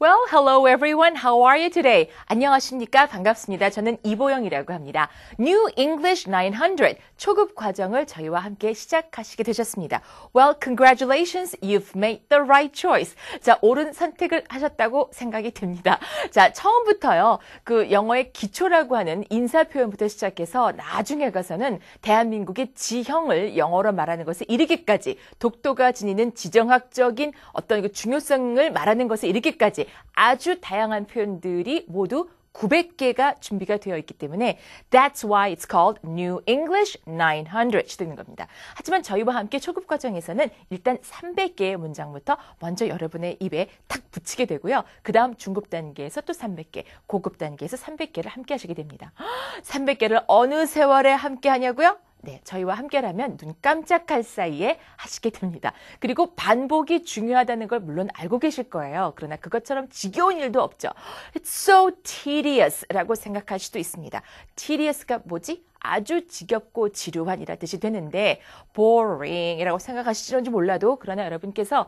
Well, hello everyone. How are you today? 안녕하십니까? 반갑습니다. 저는 이보영이라고 합니다. New English 900 초급 과정을 저희와 함께 시작하시게 되셨습니다. Well, congratulations. You've made the right choice. 자, 옳은 선택을 하셨다고 생각이 듭니다. 자, 처음부터요. 그 영어의 기초라고 하는 인사 표현부터 시작해서 나중에 가서는 대한민국의 지형을 영어로 말하는 것에 이르기까지 독도가 지니는 지정학적인 어떤 그 중요성을 말하는 것에 이르기까지 아주 다양한 표현들이 모두 900개가 준비가 되어 있기 때문에 That's why it's called New English 900 되는 겁니다. 하지만 저희와 함께 초급 과정에서는 일단 300개의 문장부터 먼저 여러분의 입에 탁 붙이게 되고요. 그 다음 중급 단계에서 또 300개, 고급 단계에서 300개를 함께 하시게 됩니다. 300개를 어느 세월에 함께 하냐고요? 네, 저희와 함께라면 눈 깜짝할 사이에 하시게 됩니다. 그리고 반복이 중요하다는 걸 물론 알고 계실 거예요. 그러나 그것처럼 지겨운 일도 없죠. It's so tedious 라고 생각할 수도 있습니다. tedious가 뭐지? 아주 지겹고 지루한이라 뜻이 되는데 boring 이라고 생각하시는지 몰라도 그러나 여러분께서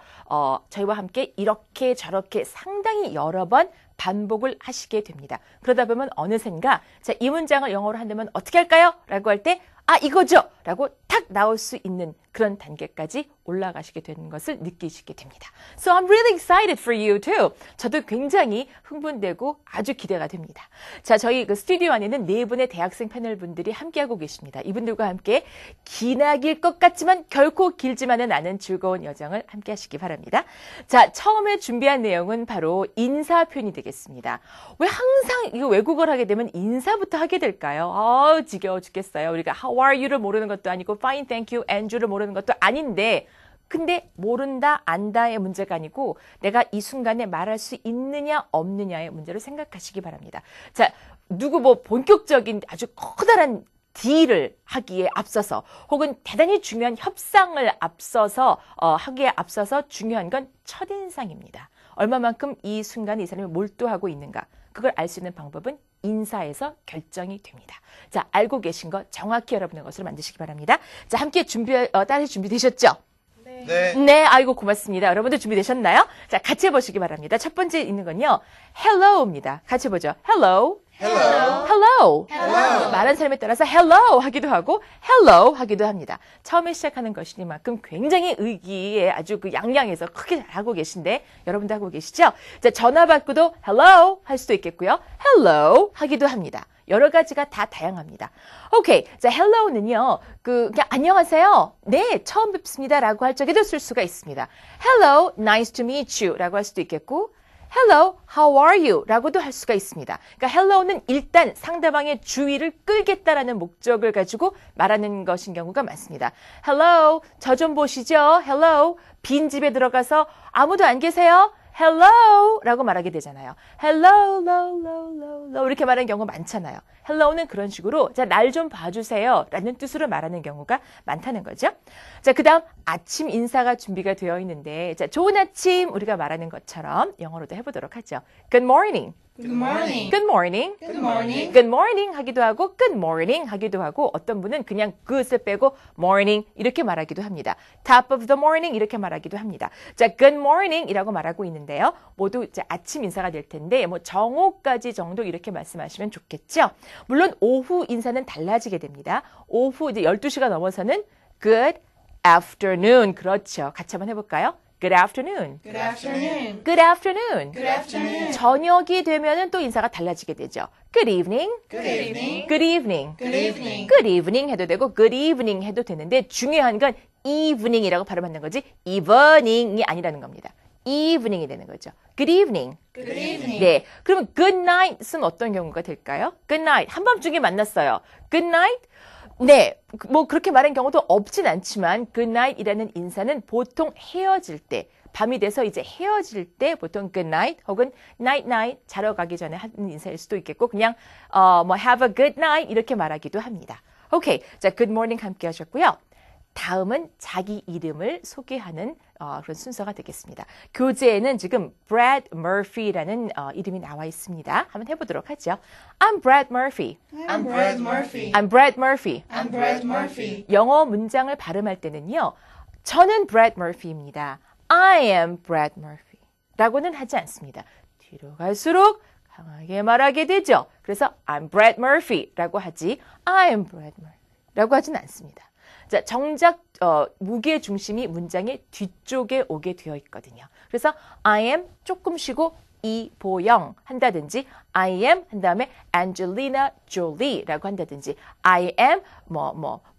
저희와 함께 이렇게 저렇게 상당히 여러 번 반복을 하시게 됩니다. 그러다 보면 어느샌가 자, 이 문장을 영어로 한다면 어떻게 할까요? 라고 할 때 아, 이거죠! 라고 탁 나올 수 있는 그런 단계까지 올라가시게 되는 것을 느끼시게 됩니다. So I'm really excited for you too. 저도 굉장히 흥분되고 아주 기대가 됩니다. 자, 저희 그 스튜디오 안에는 네 분의 대학생 패널분들이 함께하고 계십니다. 이분들과 함께 기나길 것 같지만 결코 길지만은 않은 즐거운 여정을 함께 하시기 바랍니다. 자, 처음에 준비한 내용은 바로 인사 표현이 되겠습니다. 왜 항상 이거 외국어를 하게 되면 인사부터 하게 될까요? 지겨워 죽겠어요. 우리가 How are you를 모르는 것도 아니고 Fine, thank you, and를 모르는 것도 아닌데 근데 모른다, 안다의 문제가 아니고 내가 이 순간에 말할 수 있느냐, 없느냐의 문제로 생각하시기 바랍니다. 자, 누구 뭐 본격적인 아주 커다란 딜을 하기에 앞서서 혹은 대단히 중요한 협상을 앞서서 하기에 앞서서 중요한 건 첫인상입니다. 얼마만큼 이 순간에 이 사람이 몰두하고 있는가. 그걸 알 수 있는 방법은 인사에서 결정이 됩니다. 자, 알고 계신 거 정확히 여러분의 것으로 만드시기 바랍니다. 자, 함께 따라할 준비되셨죠? 네. 네, 아이고 고맙습니다. 여러분들 준비되셨나요? 자, 같이 해보시기 바랍니다. 첫 번째 있는 건요. hello입니다. 같이 해보죠. hello. Hello. hello. Hello. 말하는 사람에 따라서 hello 하기도 하고 hello 하기도 합니다. 처음에 시작하는 것이니만큼 굉장히 의기에 아주 그 양양해서 크게 하고 계신데 여러분도 하고 계시죠? 자, 전화 받고도 hello 할 수도 있겠고요. hello 하기도 합니다. 여러 가지가 다 다양합니다. 오케이. 자, hello는요, 그냥 안녕하세요. 네, 처음 뵙습니다. 라고 할 적에도 쓸 수가 있습니다. hello, nice to meet you. 라고 할 수도 있겠고, hello, how are you? 라고도 할 수가 있습니다. 그러니까 hello는 일단 상대방의 주의를 끌겠다라는 목적을 가지고 말하는 것인 경우가 많습니다. hello, 저 좀 보시죠. hello, 빈 집에 들어가서 아무도 안 계세요? hello 라고 말하게 되잖아요. hello, low, low, low, low 이렇게 말하는 경우가 많잖아요. hello는 그런 식으로 자, 날 좀 봐주세요 라는 뜻으로 말하는 경우가 많다는 거죠. 자, 그 다음 아침 인사가 준비가 되어 있는데 자, 좋은 아침 우리가 말하는 것처럼 영어로도 해보도록 하죠. Good morning. Good morning. Good morning. Good morning. Good morning 하기도 하고 good morning 하기도 하고 어떤 분은 그냥 good을 빼고 morning 이렇게 말하기도 합니다. top of the morning 이렇게 말하기도 합니다. 자, good morning 이라고 말하고 있는데요. 모두 이제 아침 인사가 될 텐데 뭐 정오까지 정도 이렇게 말씀하시면 좋겠죠. 물론 오후 인사는 달라지게 됩니다. 오후 이제 12시가 넘어서는 good afternoon 그렇죠. 같이 한번 해볼까요? Good afternoon. Good afternoon. Good afternoon. Good afternoon. 저녁이 되면은 또 인사가 달라지게 되죠. Good evening. Good evening. Good evening. Good evening. Good evening 해도 되고 good evening 해도 되는데 중요한 건 evening이라고 발음하는 거지 evening이 아니라는 겁니다. evening이 되는 거죠. Good evening. Good evening. 네. 그러면 good night은 어떤 경우가 될까요? Good night. 한밤중에 만났어요. Good night. 네, 뭐 그렇게 말하는 경우도 없진 않지만 good night이라는 인사는 보통 헤어질 때, 밤이 돼서 이제 헤어질 때 보통 good night 혹은 night night 자러 가기 전에 하는 인사일 수도 있겠고 그냥 뭐 have a good night 이렇게 말하기도 합니다. 오케이, 자 good morning 함께 하셨고요. 다음은 자기 이름을 소개하는 그런 순서가 되겠습니다. 교재에는 지금 Brad Murphy라는 이름이 나와 있습니다. 한번 해보도록 하죠. I'm Brad Murphy. I'm Brad Murphy. I'm Brad Murphy. I'm Brad Murphy. 영어 문장을 발음할 때는요. 저는 Brad Murphy입니다. I am Brad Murphy. 라고는 하지 않습니다. 뒤로 갈수록 강하게 말하게 되죠. 그래서 I'm Brad Murphy라고 하지 I'm Brad Murphy라고 하진 않습니다. 자, 정작 무게 중심이 문장의 뒤쪽에 오게 되어 있거든요. 그래서 I am 조금 쉬고 이보영 한다든지 I am 한 다음에 Angelina Jolie라고 한다든지 I am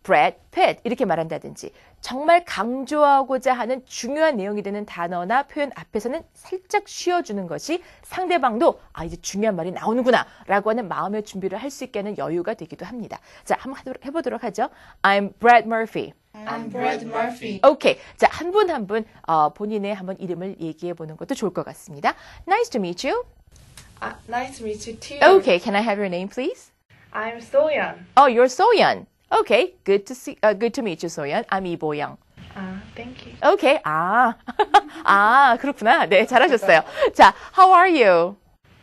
Brad Pitt 이렇게 말한다든지 정말 강조하고자 하는 중요한 내용이 되는 단어나 표현 앞에서는 살짝 쉬어주는 것이 상대방도 이제 중요한 말이 나오는구나 라고 하는 마음의 준비를 할 수 있게 하는 여유가 되기도 합니다. 자, 한번 해보도록 하죠. I'm Brad Murphy. I'm Brad Murphy. 오케이. 자, 한 분 한 분 본인의 한번 이름을 얘기해 보는 것도 좋을 것 같습니다. Nice to meet you. Nice to meet you too. Okay, can I have your name, please? I'm Soyeon. Oh, you're Soyeon. Okay, good to meet you, Soyeon. I'm 이보영. Thank you. Okay. 그렇구나. 네, 잘하셨어요. 자, how are you?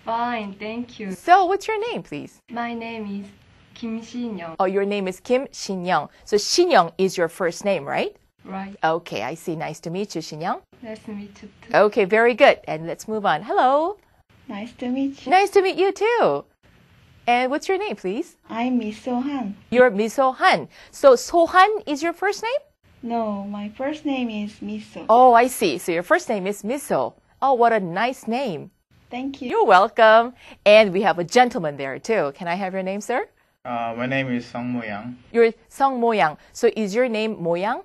Fine, thank you. So, what's your name, please? My name is Kim Shin-young. Oh, your name is Kim Shin-young. So, Shin-young is your first name, right? Right. Okay, I see. Nice to meet you, Shin-young. Nice to meet you too. Okay, very good. And let's move on. Hello. Nice to meet you. Nice to meet you, too. And what's your name, please? I'm Miss Sohan. You're Miso-han. So, Sohan is your first name? No, my first name is Miso. Oh, I see. So, your first name is Miso. Oh, what a nice name. Thank you. You're welcome. And we have a gentleman there, too. Can I have your name, sir? My name is Sung Mo Yang. Your Sung Mo Yang. So, is your name Mo Yang?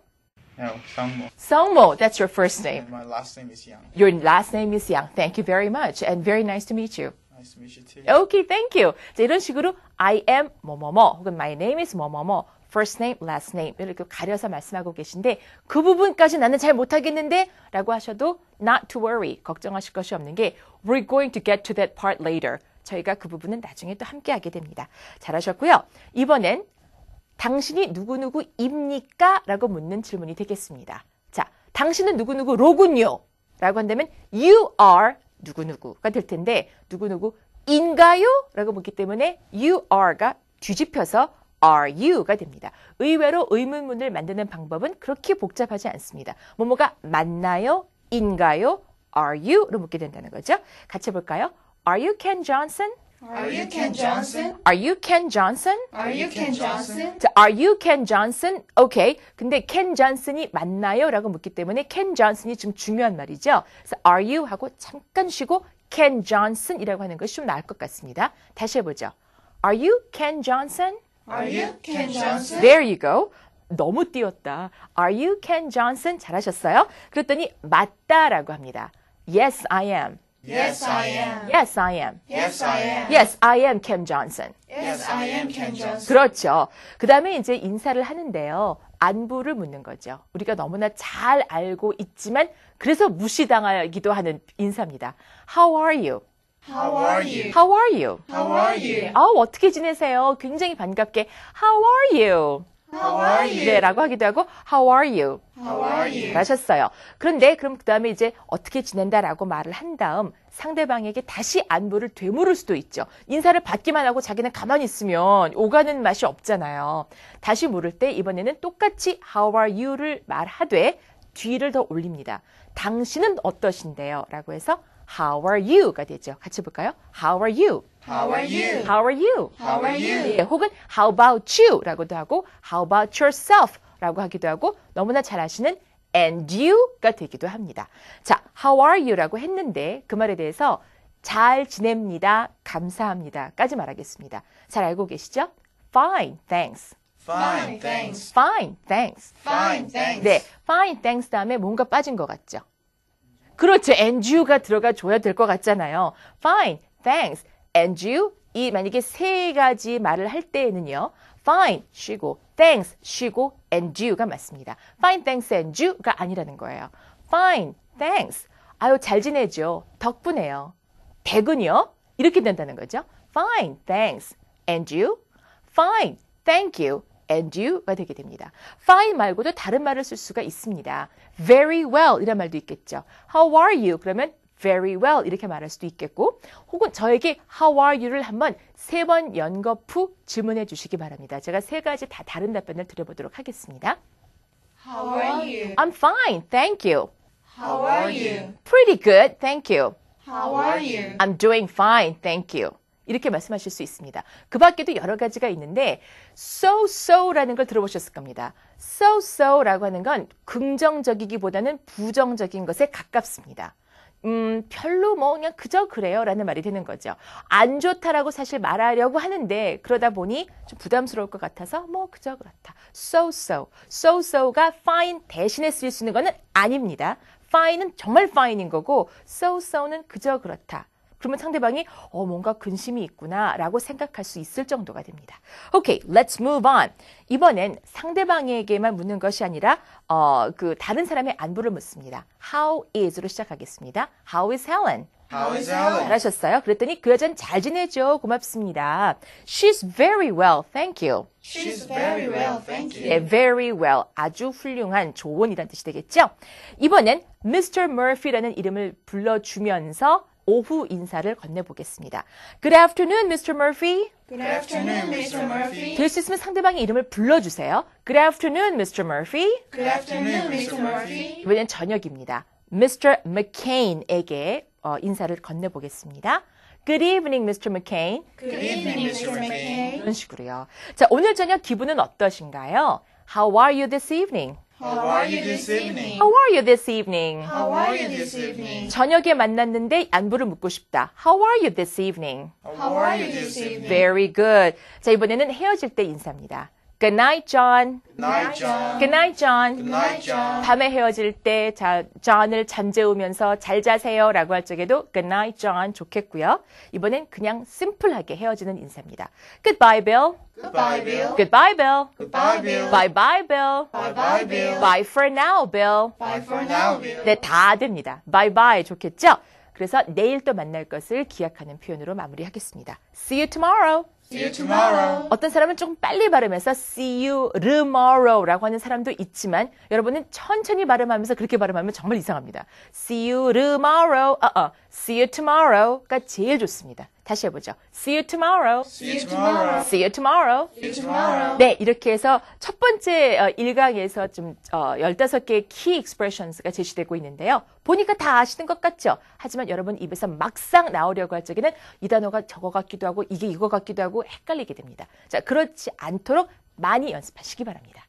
No, Sung Mo. Sung Mo, that's your first name. And my last name is Yang. Your last name is Yang. Thank you very much. And very nice to meet you. Nice to meet you too. Okay, thank you. 자, 이런 식으로 I am 뭐뭐뭐 혹은 my name is 뭐뭐뭐 first name, last name 이렇게 가려서 말씀하고 계신데 그 부분까지 나는 잘 못하겠는데 라고 하셔도 not to worry. 걱정하실 것이 없는 게 we're going to get to that part later. 저희가 그 부분은 나중에 또 함께 하게 됩니다. 잘하셨고요. 이번엔 당신이 누구누구입니까? 라고 묻는 질문이 되겠습니다. 자, 당신은 누구누구로군요. 라고 한다면 you are 누구누구가 될 텐데 누구누구인가요? 라고 묻기 때문에 you are가 뒤집혀서 are you가 됩니다. 의외로 의문문을 만드는 방법은 그렇게 복잡하지 않습니다. 뭐뭐가 맞나요? 인가요? are you로 묻게 된다는 거죠. 같이 해볼까요? Are you Ken Johnson? Are you Ken Johnson? Are you Ken Johnson? Are you Ken Johnson? 자, are you Ken Johnson? 오케이. 근데 Ken Johnson이 맞나요? 라고 묻기 때문에 Ken Johnson이 좀 중요한 말이죠. 그래서 are you 하고 잠깐 쉬고 Ken Johnson이라고 하는 것이 좀 나을 것 같습니다. 다시 해보죠. Are you Ken Johnson? Are you Ken Johnson? There you go. 너무 띄웠다. Are you Ken Johnson? 잘하셨어요. 그랬더니 맞다라고 합니다. Yes, I am. Yes, I am. Yes, I am. Yes, I am. Yes, I am Ken Johnson. Yes, I am Ken Johnson. 그렇죠. 그 다음에 이제 인사를 하는데요. 안부를 묻는 거죠. 우리가 너무나 잘 알고 있지만 그래서 무시당하기도 하는 인사입니다. How are you? How are you? How are you? How are you? 어떻게 지내세요? 굉장히 반갑게 How are you? How are you? 네, 라고 하기도 하고 How are you? How are you? 잘하셨어요. 그런데 그럼 그 다음에 이제 어떻게 지낸다라고 말을 한 다음 상대방에게 다시 안부를 되물을 수도 있죠. 인사를 받기만 하고 자기는 가만히 있으면 오가는 맛이 없잖아요. 다시 물을 때 이번에는 똑같이 How are you를 말하되 뒤를 더 올립니다. 당신은 어떠신데요? 라고 해서 How are you가 되죠. 같이 볼까요? How are you? How are you? How are you? How are you? 예, 혹은 How about you? 라고도 하고 How about yourself? 라고 하기도 하고 너무나 잘 아시는 And you가 되기도 합니다. 자, How are you? 라고 했는데 그 말에 대해서 잘 지냅니다. 감사합니다. 까지 말하겠습니다. 잘 알고 계시죠? Fine, thanks. Fine, thanks. Fine, thanks. Fine, thanks. 네, fine, thanks 다음에 뭔가 빠진 것 같죠? 그렇죠. And you가 들어가 줘야 될 것 같잖아요. Fine, thanks, and you. 이 만약에 세 가지 말을 할 때에는요. Fine, 쉬고, thanks, 쉬고, and you가 맞습니다. Fine, thanks, and you가 아니라는 거예요. Fine, thanks. 아유, 잘 지내죠. 덕분에요. 댁은요? 이렇게 된다는 거죠. Fine, thanks, and you. Fine, thank you. and you가 되게 됩니다. fine 말고도 다른 말을 쓸 수가 있습니다. very well 이란 말도 있겠죠. how are you? 그러면 very well 이렇게 말할 수도 있겠고 혹은 저에게 how are you를 한번 3번 연겁 후 질문해 주시기 바랍니다. 제가 3가지 다 다른 답변을 드려보도록 하겠습니다. How are you? I'm fine, thank you. How are you? Pretty good, thank you. How are you? I'm doing fine, thank you. 이렇게 말씀하실 수 있습니다. 그 밖에도 여러 가지가 있는데 so-so라는 걸 들어보셨을 겁니다. so-so라고 하는 건 긍정적이기보다는 부정적인 것에 가깝습니다. 별로 뭐 그냥 그저 그래요 라는 말이 되는 거죠. 안 좋다라고 사실 말하려고 하는데 그러다 보니 좀 부담스러울 것 같아서 뭐 그저 그렇다. so-so. so-so가 fine 대신에 쓰일 수 있는 거는 아닙니다. fine은 정말 fine인 거고 so-so는 그저 그렇다. 그러면 상대방이 뭔가 근심이 있구나 라고 생각할 수 있을 정도가 됩니다. Okay, let's move on. 이번엔 상대방에게만 묻는 것이 아니라 다른 사람의 안부를 묻습니다. How is로 시작하겠습니다. How is Helen? How is Helen? 잘하셨어요. 그랬더니 그 여자는 잘 지내죠. 고맙습니다. She's very well, thank you. She's very well, thank you. 네, very well. 아주 훌륭한, 좋은 이란 뜻이 되겠죠. 이번엔 Mr. Murphy라는 이름을 불러주면서 오후 인사를 건네보겠습니다. Good afternoon, Mr. Murphy. Good afternoon, Mr. Murphy. 될 수 있으면 상대방의 이름을 불러주세요. Good afternoon, Mr. Murphy. Good afternoon, Mr. Murphy. 이번엔 저녁입니다. Mr. McCain에게 인사를 건네보겠습니다. Good evening, Mr. McCain. Good evening, Mr. McCain. 이런 식으로요. 자, 오늘 저녁 기분은 어떠신가요? How are you this evening? How are you this evening? How are you this evening? How are you this evening? 저녁에 만났는데 안부를 묻고 싶다. How are you this evening? How are you this evening? Very good. 자, 이번에는 헤어질 때 인사입니다. Good night, John. Good night, John. Good night, John. Good night, John. 밤에 헤어질 때 John을 잠재우면서 잘 자세요 라고 할 적에도 Good night, John 좋겠고요. 이번엔 그냥 심플하게 헤어지는 인사입니다. Goodbye, Bill. Goodbye, Bill. Goodbye, Bill. Goodbye, Bill. Bye-bye, Bill. Bye-bye, Bill. Bye for now, Bill. Bye for now, Bill. 네, 다 됩니다. Bye-bye 좋겠죠? 그래서 내일 또 만날 것을 기약하는 표현으로 마무리하겠습니다. See you tomorrow. See you tomorrow. 어떤 사람은 조금 빨리 발음해서 see you tomorrow라고 하는 사람도 있지만 여러분은 천천히 발음하면서 그렇게 발음하면 정말 이상합니다. See you tomorrow. See you tomorrow가 제일 좋습니다. 다시 해보죠. See you tomorrow. See you tomorrow. See you tomorrow. See you tomorrow. 네, 이렇게 해서 첫 번째 1강에서 좀 15개의 key expressions가 제시되고 있는데요. 보니까 다 아시는 것 같죠? 하지만 여러분 입에서 막상 나오려고 할 적에는 이 단어가 저거 같기도 하고 이게 이거 같기도 하고 헷갈리게 됩니다. 자, 그렇지 않도록 많이 연습하시기 바랍니다.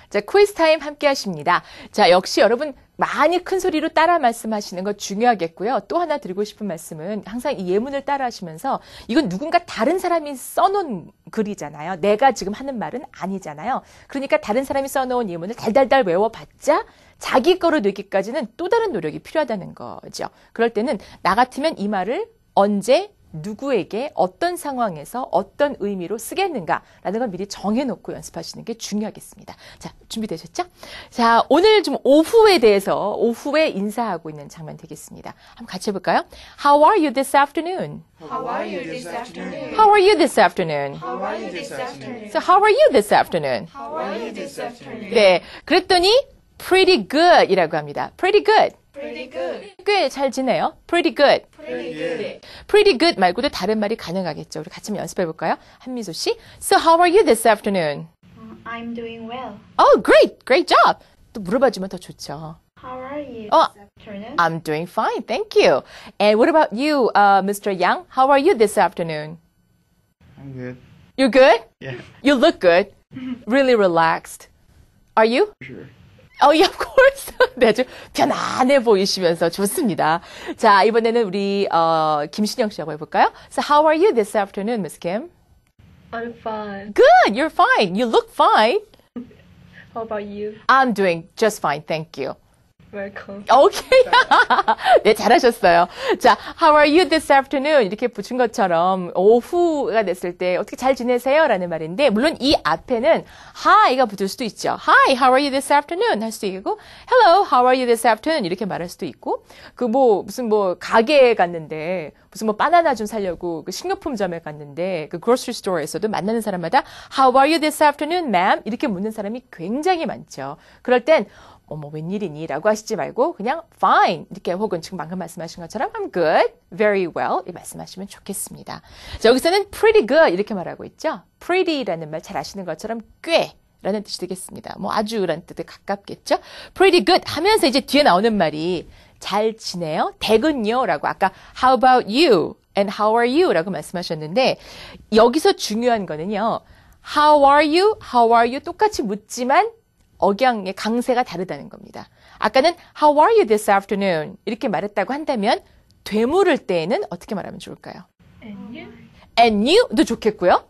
자, 퀴즈 타임 함께 하십니다. 자, 역시 여러분 많이 큰 소리로 따라 말씀하시는 거 중요하겠고요. 또 하나 드리고 싶은 말씀은 항상 이 예문을 따라 하시면서 이건 누군가 다른 사람이 써놓은 글이잖아요. 내가 지금 하는 말은 아니잖아요. 그러니까 다른 사람이 써놓은 예문을 달달달 외워봤자 자기 거로 되기까지는 또 다른 노력이 필요하다는 거죠. 그럴 때는 나 같으면 이 말을 언제 누구에게 어떤 상황에서 어떤 의미로 쓰겠는가라는 걸 미리 정해놓고 연습하시는 게 중요하겠습니다. 자, 준비되셨죠? 자, 오늘 좀 오후에 대해서 오후에 인사하고 있는 장면 되겠습니다. 한번 같이 해볼까요? How are you this afternoon? How are you this afternoon? How are you this afternoon? How are you this afternoon? So how are you this afternoon? How are you this afternoon? 네, 그랬더니 pretty good 이라고 합니다. Pretty good. Pretty good. 꽤 잘 지내요. Pretty good. Pretty good. Pretty good 말고도 다른 말이 가능하겠죠. 우리 같이 한번 연습해 볼까요? 한미소 씨. So how are you this afternoon? I'm doing well. Oh, great. Great job. 또 물어봐주면 더 좋죠. How are you Oh, this afternoon? I'm doing fine. Thank you. And what about you, Mr. Yang? How are you this afternoon? I'm good. You're good? Yeah, You look good. Really relaxed. Are you? sure. Oh, yeah, of course. 네, 아주 편안해 보이시면서 좋습니다. 자, 이번에는 우리 김신영 씨하고 해볼까요? So, how are you this afternoon, Miss Kim? I'm fine. Good, you're fine. You look fine. How about you? I'm doing just fine, thank you. Welcome. 오케이. 네, 잘하셨어요. 자, how are you this afternoon? 이렇게 붙인 것처럼 오후가 됐을 때 어떻게 잘 지내세요? 라는 말인데 물론 이 앞에는 hi가 붙을 수도 있죠. Hi, how are you this afternoon? 할 수도 있고 Hello, how are you this afternoon? 이렇게 말할 수도 있고 무슨 가게에 갔는데 무슨 바나나 좀 사려고 그 식료품점에 갔는데 그 grocery store에서도 만나는 사람마다 How are you this afternoon, ma'am? 이렇게 묻는 사람이 굉장히 많죠. 그럴 땐 어머 웬일이니? 라고 하시지 말고 그냥 fine 이렇게 혹은 지금 방금 말씀하신 것처럼 I'm good, very well 이 말씀하시면 좋겠습니다. 자, 여기서는 pretty good 이렇게 말하고 있죠. pretty라는 말 잘 아시는 것처럼 꽤 라는 뜻이 되겠습니다. 뭐 아주라는 뜻에 가깝겠죠. pretty good 하면서 이제 뒤에 나오는 말이 잘 지내요? 댁은요? 라고 아까 how about you and how are you? 라고 말씀하셨는데 여기서 중요한 거는요. how are you? how are you? 똑같이 묻지만 억양의 강세가 다르다는 겁니다. 아까는 how are you this afternoon? 이렇게 말했다고 한다면 되물을 때에는 어떻게 말하면 좋을까요? And you? and you도 좋겠고요.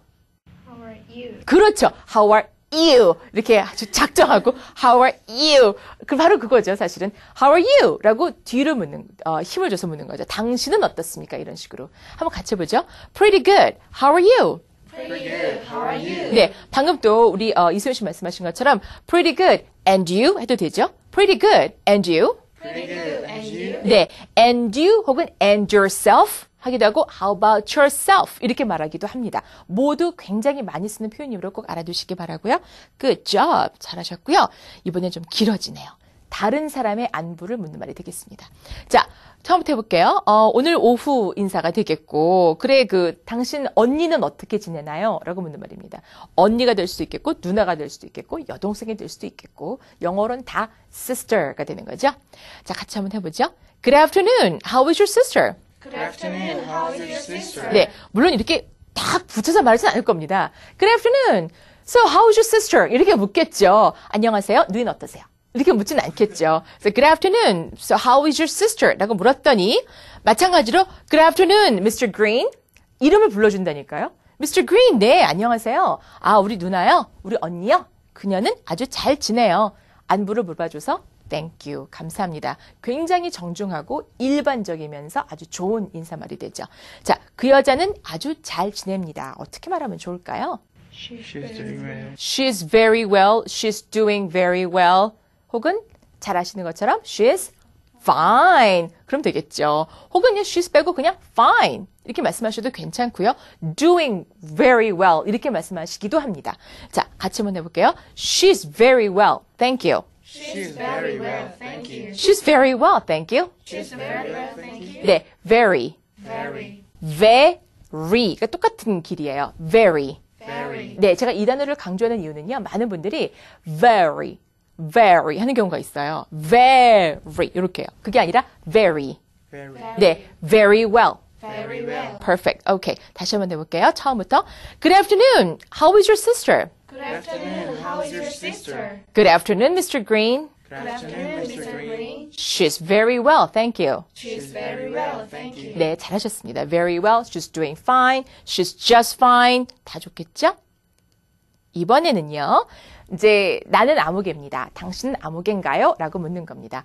How are you? 그렇죠. How are you? 이렇게 아주 작정하고 How are you? 바로 그거죠. 사실은 How are you? 라고 뒤를 묻는 힘을 줘서 묻는 거죠. 당신은 어떻습니까? 이런 식으로 한번 같이 해보죠. Pretty good. How are you? Pretty good. How are you? 네, 방금 또 우리 이소연 씨 말씀하신 것처럼 Pretty good. And you? 해도 되죠. Pretty good. And you? Pretty good. And you? 네, and you 혹은 and yourself 하기도 하고 how about yourself 이렇게 말하기도 합니다. 모두 굉장히 많이 쓰는 표현이므로 꼭 알아두시기 바라고요. Good job. 잘하셨고요. 이번엔 좀 길어지네요. 다른 사람의 안부를 묻는 말이 되겠습니다. 자, 처음부터 해볼게요. 오늘 오후 인사가 되겠고 그래 당신 언니는 어떻게 지내나요? 라고 묻는 말입니다. 언니가 될 수도 있겠고 누나가 될 수도 있겠고 여동생이 될 수도 있겠고 영어로는 다 sister가 되는 거죠. 자, 같이 한번 해보죠. Good afternoon. How is your sister? Good afternoon. How is your sister? 네, 물론 이렇게 딱 붙여서 말하진 않을 겁니다. Good afternoon. So how is your sister? 이렇게 묻겠죠. 안녕하세요. 누이는 어떠세요? 이렇게 묻지는 않겠죠. So good afternoon. So how is your sister? 라고 물었더니 마찬가지로 Good afternoon, Mr. Green. 이름을 불러준다니까요. Mr. Green, 네, 안녕하세요. 아, 우리 누나요? 우리 언니요? 그녀는 아주 잘 지내요. 안부를 물어봐줘서 Thank you. 감사합니다. 굉장히 정중하고 일반적이면서 아주 좋은 인사말이 되죠. 자, 그 여자는 아주 잘 지냅니다. 어떻게 말하면 좋을까요? She's doing well. She's very well. She's doing very well. 혹은 잘 아시는 것처럼 she's fine. 그럼 되겠죠. 혹은요, she's 빼고 그냥 fine. 이렇게 말씀하셔도 괜찮고요. doing very well. 이렇게 말씀하시기도 합니다. 자, 같이 한번 해볼게요. She's very well. Thank you. She's very well. Thank you. She's very well. Thank you. She's very well. Thank you. 네, very. Very. very가 똑같은 길이에요. very. Very. 네, 제가 이 단어를 강조하는 이유는요. 많은 분들이 very 하는 경우가 있어요. very 이렇게요. 그게 아니라 very. Very. 네, very well. Very well. Perfect. Okay. 다시 한번 해볼게요. 처음부터. Good afternoon. How is your sister? Good afternoon. How is your sister? Good afternoon, Mr. Green. Good afternoon, Mr. Green. She's very well. Thank you. She's very well. Thank you. 네, 잘하셨습니다. Very well. She's doing fine. She's just fine. 다 좋겠죠? 이번에는요. 이제 나는 아무개입니다. 당신은 아무개인가요? 라고 묻는 겁니다.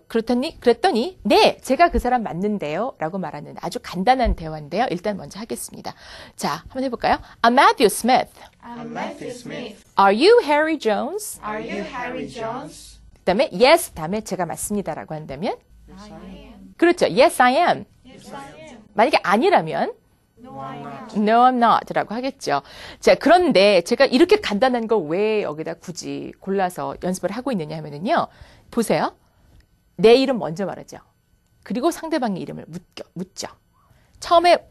그랬더니 네, 제가 그 사람 맞는데요. 라고 말하는 아주 간단한 대화인데요. 일단 먼저 하겠습니다. 자, 한번 해볼까요? I'm Matthew Smith. I'm Matthew Smith. Are you Harry Jones? Are you Harry Jones? 그 다음에 yes, 다음에 제가 맞습니다. 라고 한다면 I am. 그렇죠. Yes, I am. Yes, I am. 만약에 아니라면 No, I am not. No, I'm not 라고 하겠죠. 자, 그런데 제가 이렇게 간단한 걸 왜 여기다 굳이 골라서 연습을 하고 있느냐 하면은요. 보세요. 내 이름 먼저 말하죠. 그리고 상대방의 이름을 묻죠. 처음에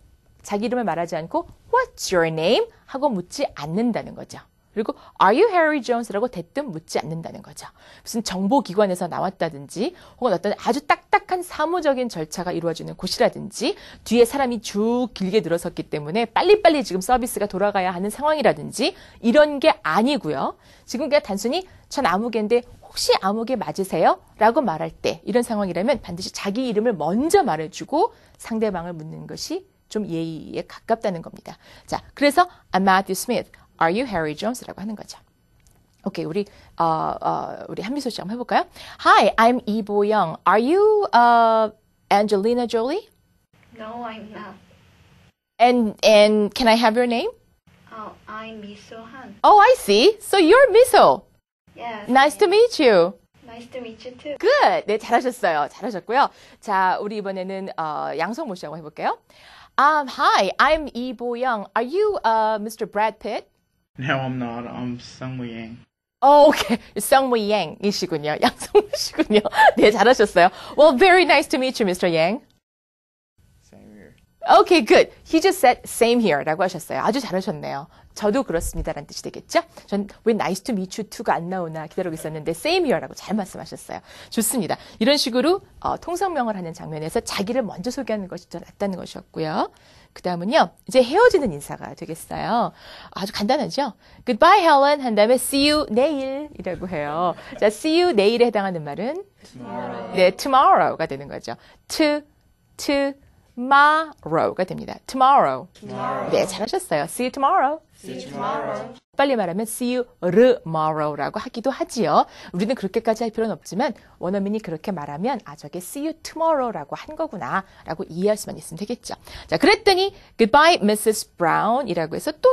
자기 이름을 말하지 않고 What's your name? 하고 묻지 않는다는 거죠. 그리고 Are you Harry Jones? 라고 대뜸 묻지 않는다는 거죠. 무슨 정보기관에서 나왔다든지 혹은 어떤 아주 딱딱한 사무적인 절차가 이루어지는 곳이라든지 뒤에 사람이 쭉 길게 늘어섰기 때문에 빨리빨리 지금 서비스가 돌아가야 하는 상황이라든지 이런 게 아니고요. 지금 그냥 단순히 전 아무개인데 혹시 아무개 맞으세요? 라고 말할 때 이런 상황이라면 반드시 자기 이름을 먼저 말해주고 상대방을 묻는 것이 좀 예의에 가깝다는 겁니다. 자, 그래서 I'm Matthew Smith. Are you Harry Jones? 라고 하는 거죠. 오케이, 우리 한미소 씨 한번 해볼까요? Hi, I'm 이보영. Are you Angelina Jolie? No, I'm not. And can I have your name? Oh, I'm Miso Han. Oh, I see. So you're Miso. Yes. Nice to meet you. Nice to meet you too. Good. 네, 잘하셨어요. 잘하셨고요. 자, 우리 이번에는 양성모 씨 한번 해볼게요. Hi, I'm 이보영. Are you Mr. Brad Pitt? No, I'm not. I'm Sung Yang. 오케이. 성무 Yang이시군요. 양성무 씨군요. 네, 잘하셨어요. Well, very nice to meet you, Mr. Yang. Same here. Okay, good. He just said same here 라고 하셨어요. 아주 잘하셨네요. 저도 그렇습니다라는 뜻이 되겠죠? 전 왜 nice to meet you too가 안 나오나 기다리고 있었는데 same here라고 잘 말씀하셨어요. 좋습니다. 이런 식으로 통성명을 하는 장면에서 자기를 먼저 소개하는 것이 더 낫다는 것이었고요. 그 다음은요. 이제 헤어지는 인사가 되겠어요. 아주 간단하죠? Goodbye, Helen 한 다음에 see you 내일이라고 해요. 자, see you 내일에 해당하는 말은 네, tomorrow가 되는 거죠. tomorrow가 됩니다. tomorrow. 네, 잘하셨어요. See you tomorrow. 빨리 말하면 see you tomorrow라고 하기도 하지요. 우리는 그렇게까지 할 필요는 없지만 원어민이 그렇게 말하면 저게 see you tomorrow라고 한 거구나 라고 이해할 수만 있으면 되겠죠. 자, 그랬더니 goodbye Mrs. Brown이라고 해서 또